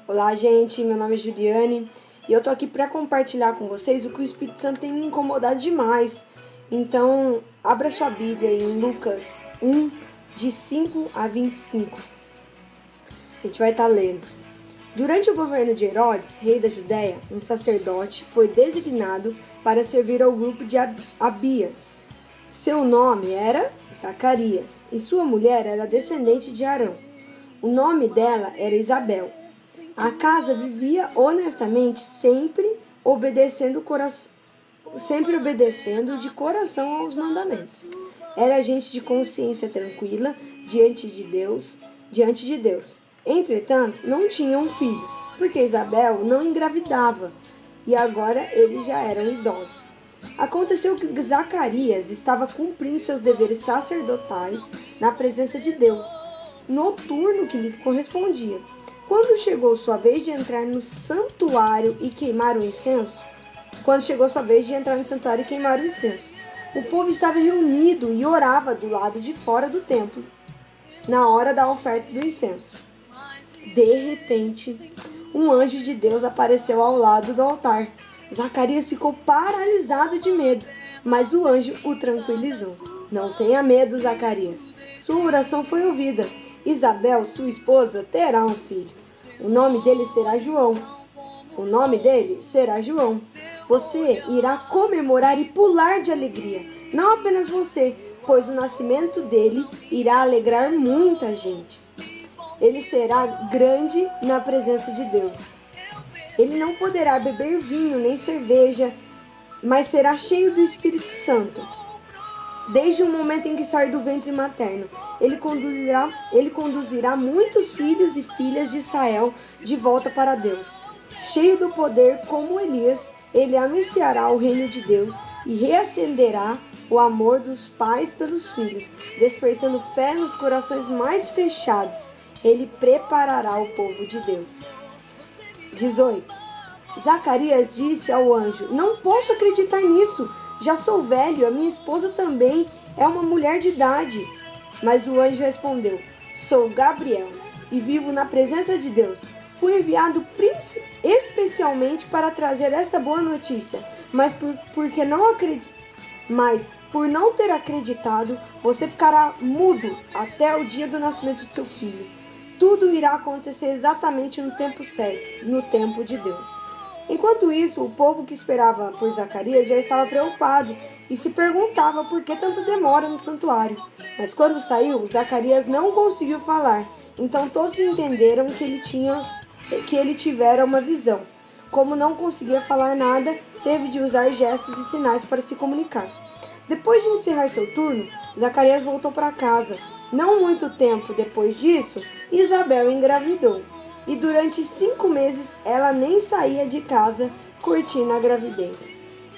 Olá, gente, meu nome é Juliane e eu tô aqui para compartilhar com vocês o que o Espírito Santo tem me incomodado demais. Então, abra sua Bíblia em Lucas 1, de 5 a 25. A gente vai estar lendo. Durante o governo de Herodes, rei da Judéia, um sacerdote foi designado para servir ao grupo de Abias. Seu nome era Zacarias e sua mulher era descendente de Arão. O nome dela era Isabel. A casa vivia honestamente, sempre obedecendo de coração aos mandamentos. Era gente de consciência tranquila diante de Deus. Entretanto, não tinham filhos, porque Isabel não engravidava, e agora eles já eram idosos. Aconteceu que Zacarias estava cumprindo seus deveres sacerdotais na presença de Deus, no turno que lhe correspondia. Quando chegou sua vez de entrar no santuário e queimar o incenso, o povo estava reunido e orava do lado de fora do templo, na hora da oferta do incenso. De repente, um anjo de Deus apareceu ao lado do altar. Zacarias ficou paralisado de medo, mas o anjo o tranquilizou. Não tenha medo, Zacarias. Sua oração foi ouvida. Isabel, sua esposa, terá um filho. O nome dele será João. Você irá comemorar e pular de alegria. Não apenas você, pois o nascimento dele irá alegrar muita gente. Ele será grande na presença de Deus. Ele não poderá beber vinho nem cerveja, mas será cheio do Espírito Santo. Desde o momento em que sair do ventre materno, ele conduzirá muitos filhos e filhas de Israel de volta para Deus. Cheio do poder como Elias, ele anunciará o reino de Deus e reacenderá o amor dos pais pelos filhos, despertando fé nos corações mais fechados. Ele preparará o povo de Deus. 18. Zacarias disse ao anjo: Não posso acreditar nisso. Já sou velho, a minha esposa também é uma mulher de idade. Mas o anjo respondeu: Sou Gabriel e vivo na presença de Deus. Fui enviado especialmente para trazer esta boa notícia. Mas por não ter acreditado, você ficará mudo até o dia do nascimento de seu filho. Tudo irá acontecer exatamente no tempo certo, no tempo de Deus. Enquanto isso, o povo que esperava por Zacarias já estava preocupado e se perguntava por que tanta demora no santuário. Mas quando saiu, Zacarias não conseguiu falar. Então todos entenderam que ele tivera uma visão. Como não conseguia falar nada, teve de usar gestos e sinais para se comunicar. Depois de encerrar seu turno, Zacarias voltou para casa. Não muito tempo depois disso, Isabel engravidou. E durante 5 meses ela nem saía de casa curtindo a gravidez.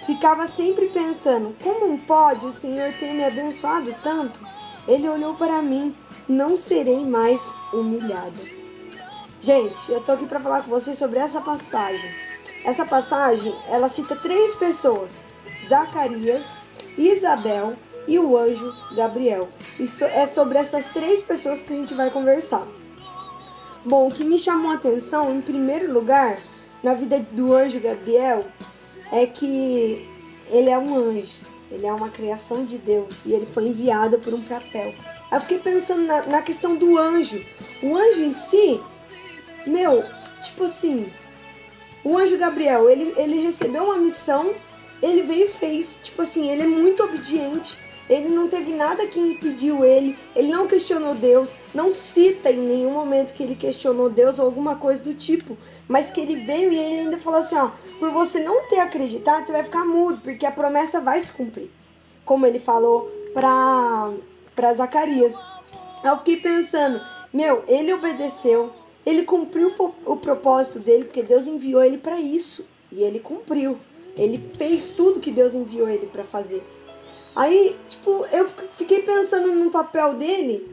Ficava sempre pensando: como pode o Senhor ter me abençoado tanto? Ele olhou para mim, não serei mais humilhada. Gente, eu tô aqui para falar com vocês sobre essa passagem. Essa passagem, ela cita 3 pessoas: Zacarias, Isabel e o anjo Gabriel. Isso é sobre essas 3 pessoas que a gente vai conversar. Bom, o que me chamou a atenção, em primeiro lugar, na vida do anjo Gabriel, é que ele é um anjo, ele é uma criação de Deus e ele foi enviado por um papel. Aí eu fiquei pensando na questão do anjo. O anjo em si, o anjo Gabriel, ele recebeu uma missão, ele veio e fez, ele é muito obediente. Ele não teve nada que impediu ele não questionou Deus, não cita em nenhum momento que ele questionou Deus ou alguma coisa do tipo, mas que ele veio e ele ainda falou assim, por você não ter acreditado, você vai ficar mudo, porque a promessa vai se cumprir, como ele falou para Zacarias. Aí eu fiquei pensando, ele obedeceu, ele cumpriu o propósito dele, porque Deus enviou ele para isso, e ele cumpriu, ele fez tudo que Deus enviou ele para fazer. Aí, eu fiquei pensando no papel dele.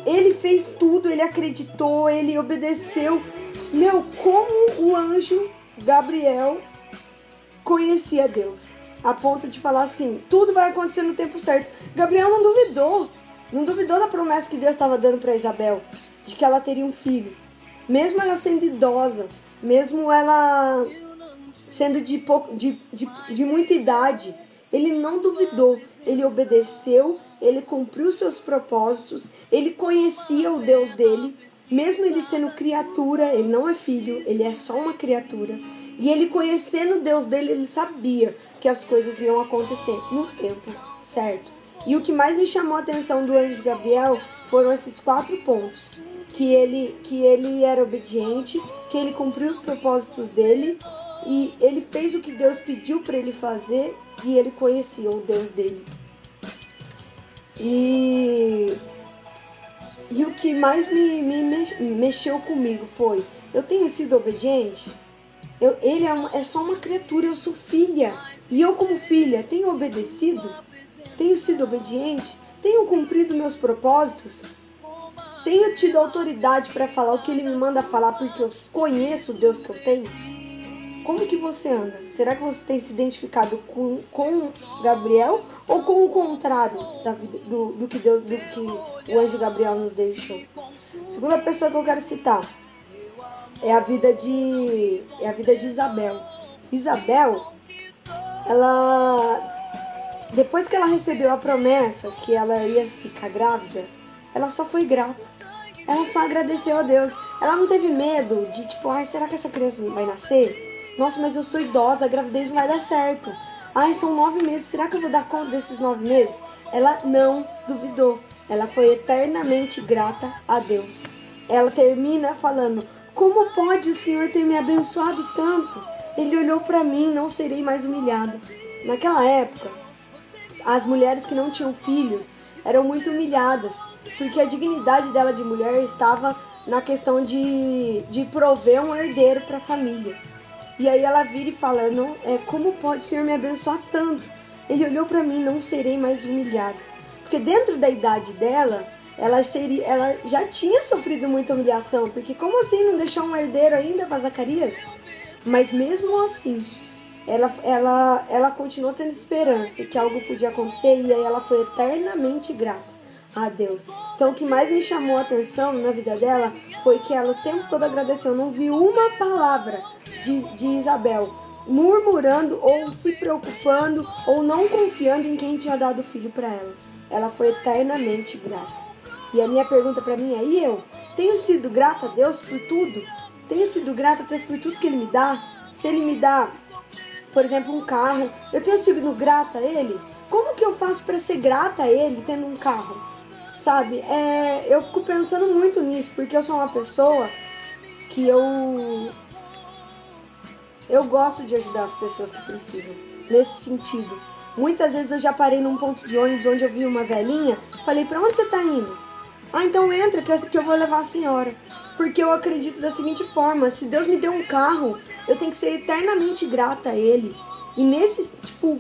Ele fez tudo, ele acreditou, ele obedeceu. Como o anjo Gabriel conhecia Deus. A ponto de falar assim, tudo vai acontecer no tempo certo. Gabriel não duvidou da promessa que Deus estava dando para Isabel, de que ela teria um filho. Mesmo ela sendo idosa, mesmo ela sendo de muita idade, ele não duvidou, ele obedeceu, ele cumpriu seus propósitos, ele conhecia o Deus dele, mesmo ele sendo criatura, ele não é filho, ele é só uma criatura. E ele conhecendo o Deus dele, ele sabia que as coisas iam acontecer no tempo certo. E o que mais me chamou a atenção do anjo Gabriel foram esses 4 pontos. Que ele era obediente, que ele cumpriu os propósitos dele, e ele fez o que Deus pediu para ele fazer, e ele conhecia o Deus dele. E o que mais me mexeu comigo foi, eu tenho sido obediente? Ele é só uma criatura, eu sou filha. E eu como filha, tenho obedecido? Tenho sido obediente? Tenho cumprido meus propósitos? Tenho tido autoridade para falar o que ele me manda falar porque eu conheço o Deus que eu tenho? Como que você anda? Será que você tem se identificado com Gabriel ou com o contrário do que o anjo Gabriel nos deixou? Segunda pessoa que eu quero citar é a vida de Isabel. Isabel, depois que ela recebeu a promessa que ela ia ficar grávida, ela só foi grata. Ela só agradeceu a Deus. Ela não teve medo de será que essa criança vai nascer? Nossa, mas eu sou idosa, a gravidez não vai dar certo. São 9 meses, será que eu vou dar conta desses 9 meses? Ela não duvidou. Ela foi eternamente grata a Deus. Ela termina falando, como pode o Senhor ter me abençoado tanto? Ele olhou para mim, não serei mais humilhada. Naquela época, as mulheres que não tinham filhos eram muito humilhadas, porque a dignidade dela de mulher estava na questão de prover um herdeiro para a família. E aí ela vira e fala, como pode o Senhor me abençoar tanto? Ele olhou para mim, não serei mais humilhada. Porque dentro da idade dela, ela já tinha sofrido muita humilhação, porque como assim não deixou um herdeiro ainda para Zacarias? Mas mesmo assim, ela continuou tendo esperança que algo podia acontecer, e aí ela foi eternamente grata a Deus. Então o que mais me chamou a atenção na vida dela foi que ela o tempo todo agradeceu. Eu não vi uma palavra de Isabel murmurando ou se preocupando ou não confiando em quem tinha dado o filho para ela. Ela foi eternamente grata. E a minha pergunta para mim é, e eu? Tenho sido grata a Deus por tudo? Tenho sido grata a Deus por tudo que Ele me dá? Se Ele me dá, por exemplo, um carro, eu tenho sido grata a Ele? Como que eu faço para ser grata a Ele tendo um carro? Sabe? Eu fico pensando muito nisso, porque eu sou uma pessoa que eu gosto de ajudar as pessoas que precisam, nesse sentido. Muitas vezes eu já parei num ponto de ônibus onde eu vi uma velhinha, falei, pra onde você tá indo? Então entra que eu vou levar a senhora. Porque eu acredito da seguinte forma, se Deus me deu um carro, eu tenho que ser eternamente grata a Ele. E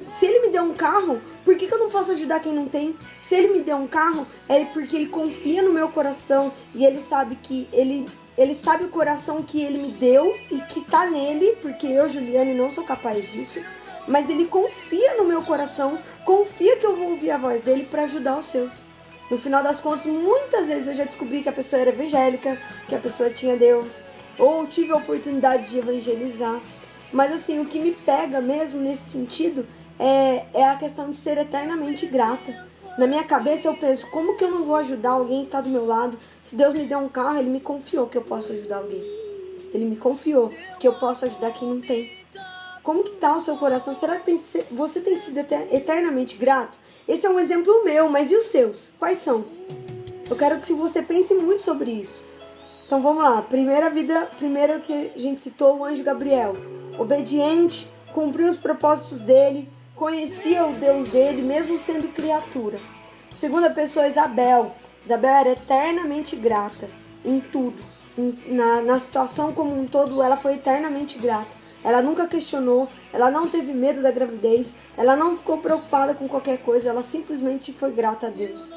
se Ele me deu um carro, por que eu não posso ajudar quem não tem? Se Ele me deu um carro, é porque Ele confia no meu coração e Ele sabe que Ele sabe o coração que Ele me deu e que tá nele, porque eu, Juliane, não sou capaz disso. Mas Ele confia no meu coração, confia que eu vou ouvir a voz dele para ajudar os seus. No final das contas, muitas vezes eu já descobri que a pessoa era evangélica, que a pessoa tinha Deus, ou tive a oportunidade de evangelizar. Mas assim, o que me pega mesmo nesse sentido é a questão de ser eternamente grata. Na minha cabeça eu penso, como que eu não vou ajudar alguém que está do meu lado? Se Deus me deu um carro, Ele me confiou que eu posso ajudar alguém. Ele me confiou que eu posso ajudar quem não tem. Como que está o seu coração? Será que você tem sido eternamente grato? Esse é um exemplo meu, mas e os seus? Quais são? Eu quero que você pense muito sobre isso. Então vamos lá. Primeiro que a gente citou, o anjo Gabriel. Obediente, cumpriu os propósitos dele, conhecia o Deus dele, mesmo sendo criatura. Segunda pessoa, Isabel. Isabel era eternamente grata em tudo. Na situação como um todo, ela foi eternamente grata. Ela nunca questionou, ela não teve medo da gravidez, ela não ficou preocupada com qualquer coisa, ela simplesmente foi grata a Deus.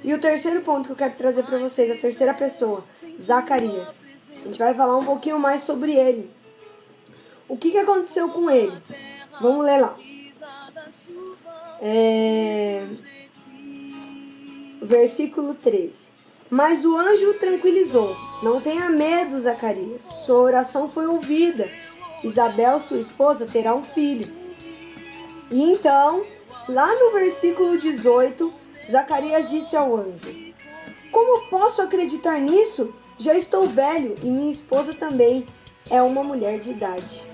E o terceiro ponto que eu quero trazer para vocês, a terceira pessoa, Zacarias. A gente vai falar um pouquinho mais sobre ele. O que aconteceu com ele? Vamos ler lá. Versículo 13. Mas o anjo o tranquilizou. Não tenha medo, Zacarias. Sua oração foi ouvida. Isabel, sua esposa, terá um filho. E então, lá no versículo 18, Zacarias disse ao anjo: Como posso acreditar nisso? Já estou velho e minha esposa também é uma mulher de idade.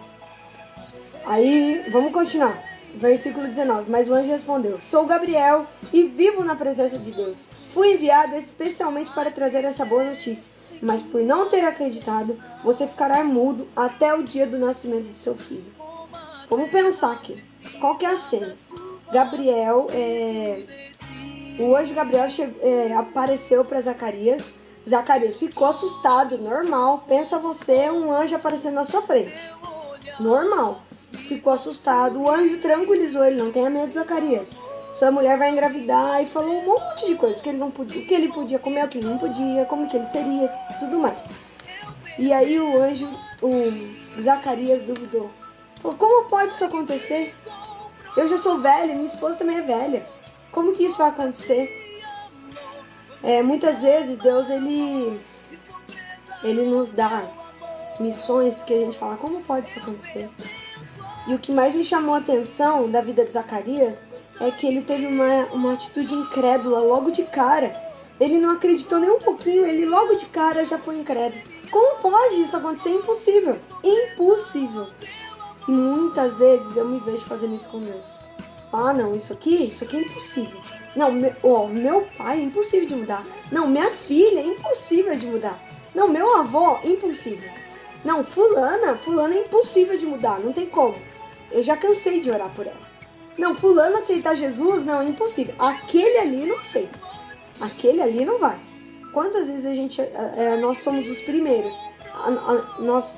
Aí, vamos continuar. Versículo 19. Mas o anjo respondeu: Sou Gabriel e vivo na presença de Deus. Fui enviado especialmente para trazer essa boa notícia. Mas por não ter acreditado, você ficará mudo até o dia do nascimento de seu filho. Vamos pensar aqui. Qual que é a cena? O anjo Gabriel apareceu para Zacarias. Zacarias ficou assustado, normal. Pensa você, um anjo aparecendo na sua frente. Normal. Ficou assustado. O anjo tranquilizou ele. Não tenha medo, Zacarias. Sua mulher vai engravidar. E falou um monte de coisas. Que ele não podia, o que ele podia comer, o que ele não podia, como que ele seria, tudo mais. E aí o Zacarias duvidou. Falou, como pode isso acontecer? Eu já sou velha, minha esposa também é velha. Como que isso vai acontecer? Muitas vezes Deus ele nos dá missões que a gente fala, como pode isso acontecer? E o que mais me chamou a atenção da vida de Zacarias é que ele teve uma atitude incrédula logo de cara. Ele não acreditou nem um pouquinho, ele logo de cara já foi incrédulo. Como pode isso acontecer? Impossível. Impossível. E muitas vezes eu me vejo fazendo isso com Deus. Ah, não, isso aqui é impossível. Não, meu pai é impossível de mudar. Não, minha filha é impossível de mudar. Não, meu avô, impossível. Não, fulana é impossível de mudar, não tem como. Eu já cansei de orar por ela. Não, fulano aceitar Jesus, não, é impossível. Aquele ali não aceita. Aquele ali não vai. Quantas vezes nós somos os primeiros?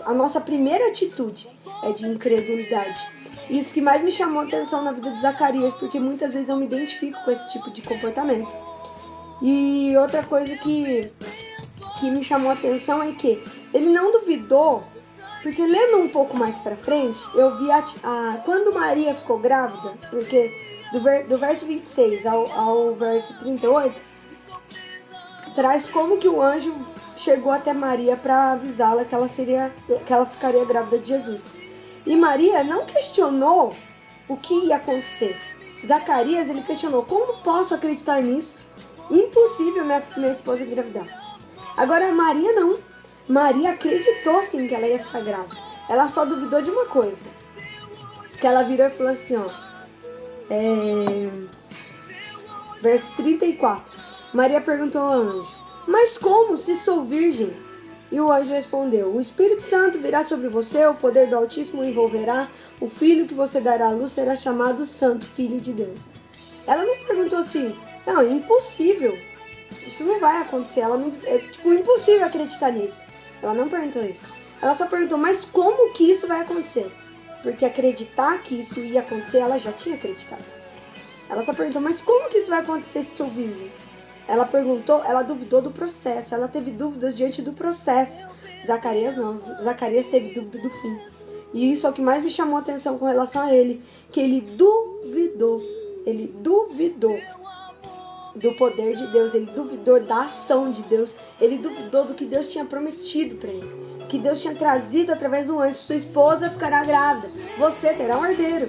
A nossa primeira atitude é de incredulidade. Isso que mais me chamou a atenção na vida de Zacarias, porque muitas vezes eu me identifico com esse tipo de comportamento. E outra coisa que me chamou a atenção é que ele não duvidou, porque lendo um pouco mais pra frente, eu vi quando Maria ficou grávida, porque do verso 26 ao verso 38, traz como que o anjo chegou até Maria para avisá-la que ela ficaria grávida de Jesus. E Maria não questionou o que ia acontecer. Zacarias, ele questionou, como posso acreditar nisso? Impossível minha esposa engravidar. Agora Maria não. Maria acreditou sim que ela ia ficar grávida. Ela só duvidou de uma coisa. Que ela virou e falou assim, verso 34. Maria perguntou ao anjo, mas como se sou virgem? E o anjo respondeu, o Espírito Santo virá sobre você, o poder do Altíssimo o envolverá, o filho que você dará à luz será chamado Santo, Filho de Deus. Ela não perguntou assim, não, é impossível, isso não vai acontecer, é impossível acreditar nisso. Ela não perguntou isso. Ela só perguntou, mas como que isso vai acontecer? Porque acreditar que isso ia acontecer, ela já tinha acreditado. Ela só perguntou, mas como que isso vai acontecer se sou virgem? Ela duvidou do processo, ela teve dúvidas diante do processo. Zacarias não, Zacarias teve dúvida do fim. E isso é o que mais me chamou a atenção com relação a ele, que ele duvidou do poder de Deus, ele duvidou da ação de Deus, ele duvidou do que Deus tinha prometido para ele, que Deus tinha trazido através do anjo, sua esposa ficará grávida, você terá um herdeiro.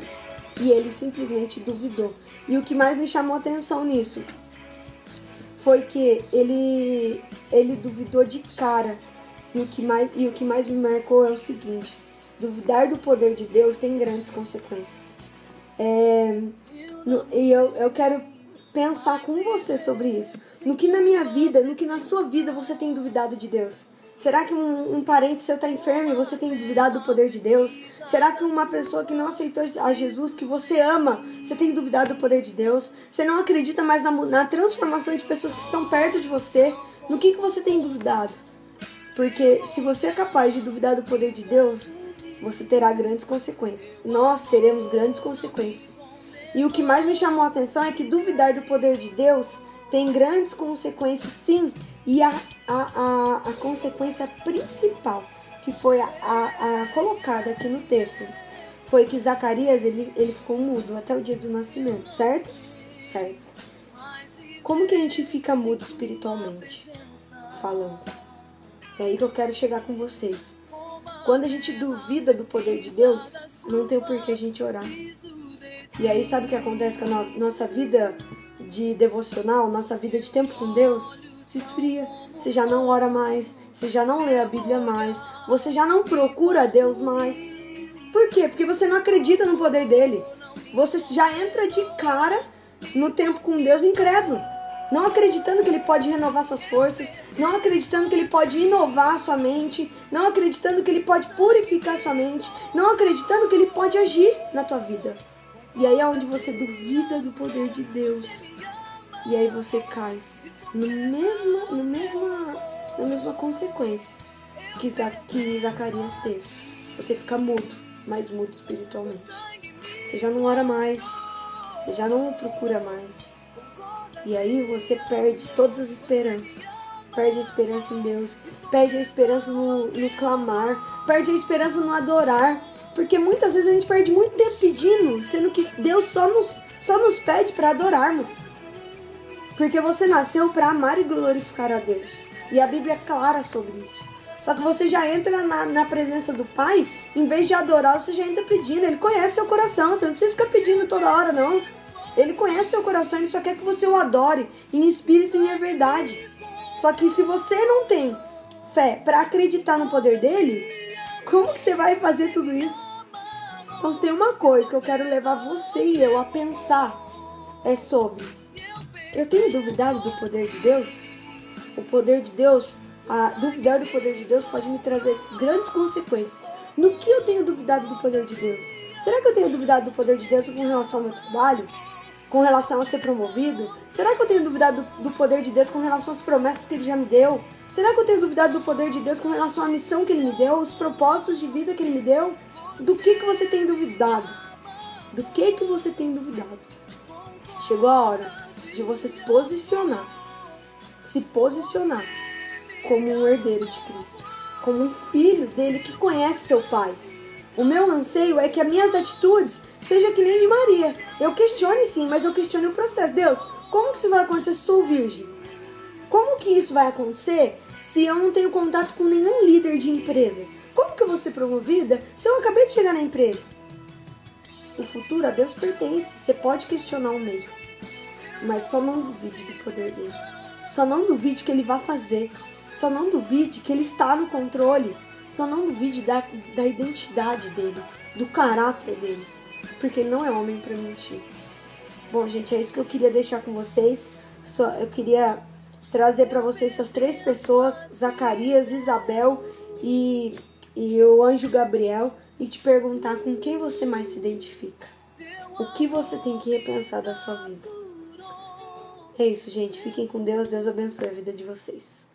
E ele simplesmente duvidou. E o que mais me chamou a atenção nisso foi que ele duvidou de cara. E o que mais me marcou é o seguinte, duvidar do poder de Deus tem grandes consequências. E eu quero pensar com você sobre isso. No que na minha vida, no que na sua vida você tem duvidado de Deus? Será que um parente seu está enfermo e você tem duvidado do poder de Deus? Será que uma pessoa que não aceitou a Jesus, que você ama, você tem duvidado do poder de Deus? Você não acredita mais na transformação de pessoas que estão perto de você? No que você tem duvidado? Porque se você é capaz de duvidar do poder de Deus, você terá grandes consequências. Nós teremos grandes consequências. E o que mais me chamou a atenção é que duvidar do poder de Deus tem grandes consequências, sim. E a consequência principal que foi colocada aqui no texto foi que Zacarias ele ficou mudo até o dia do nascimento, certo? Certo. Como que a gente fica mudo espiritualmente? falando. É aí que eu quero chegar com vocês. Quando a gente duvida do poder de Deus, não tem o porquê a gente orar. E aí sabe o que acontece com a nossa vida de devocional, nossa vida de tempo com Deus? Se esfria. Você já não ora mais, você já não lê a Bíblia mais, você já não procura Deus mais. Por quê? Porque você não acredita no poder dele. Você já entra de cara no tempo com Deus incrédulo. Não acreditando que ele pode renovar suas forças, não acreditando que ele pode inovar sua mente, não acreditando que ele pode purificar sua mente, não acreditando que ele pode agir na tua vida. E aí é onde você duvida do poder de Deus. E aí você cai na mesma consequência que Zacarias teve. Você fica mudo, mas mudo espiritualmente. Você já não ora mais, você já não procura mais. E aí você perde todas as esperanças. Perde a esperança em Deus, perde a esperança no clamar, perde a esperança no adorar. Porque muitas vezes a gente perde muito tempo pedindo, sendo que Deus só nos pede para adorarmos. Porque você nasceu para amar e glorificar a Deus. E a Bíblia é clara sobre isso. Só que você já entra na presença do Pai, em vez de adorar, você já entra pedindo. Ele conhece seu coração, você não precisa ficar pedindo toda hora, não. Ele conhece seu coração, ele só quer que você o adore, em espírito e em verdade. Só que se você não tem fé para acreditar no poder dele, como que você vai fazer tudo isso? Então, se tem uma coisa que eu quero levar você e eu a pensar, é sobre: eu tenho duvidado do poder de Deus? O poder de Deus, duvidar do poder de Deus pode me trazer grandes consequências. No que eu tenho duvidado do poder de Deus? Será que eu tenho duvidado do poder de Deus com relação ao meu trabalho? Com relação a ser promovido? Será que eu tenho duvidado do poder de Deus com relação às promessas que Ele já me deu? Será que eu tenho duvidado do poder de Deus com relação à missão que Ele me deu, os propósitos de vida que Ele me deu? Do que você tem duvidado? Do que você tem duvidado? Chegou a hora de você se posicionar como um herdeiro de Cristo, como um filho dele que conhece seu Pai. O meu anseio é que as minhas atitudes sejam que nem de Maria. Eu questione sim, mas eu questiono o processo. Deus, como que isso vai acontecer se sou virgem? Como que isso vai acontecer se eu não tenho contato com nenhum líder de empresa? Como que eu vou ser promovida se eu acabei de chegar na empresa? O futuro a Deus pertence. Você pode questionar o meio, mas só não duvide do poder dele. Só não duvide que ele vai fazer. Só não duvide que ele está no controle. Só não duvide da identidade dele, do caráter dele, porque ele não é homem para mentir. Bom, gente, é isso que eu queria deixar com vocês. Eu queria trazer para vocês essas três pessoas, Zacarias, Isabel e o anjo Gabriel, e te perguntar com quem você mais se identifica. O que você tem que repensar da sua vida. É isso, gente. Fiquem com Deus. Deus abençoe a vida de vocês.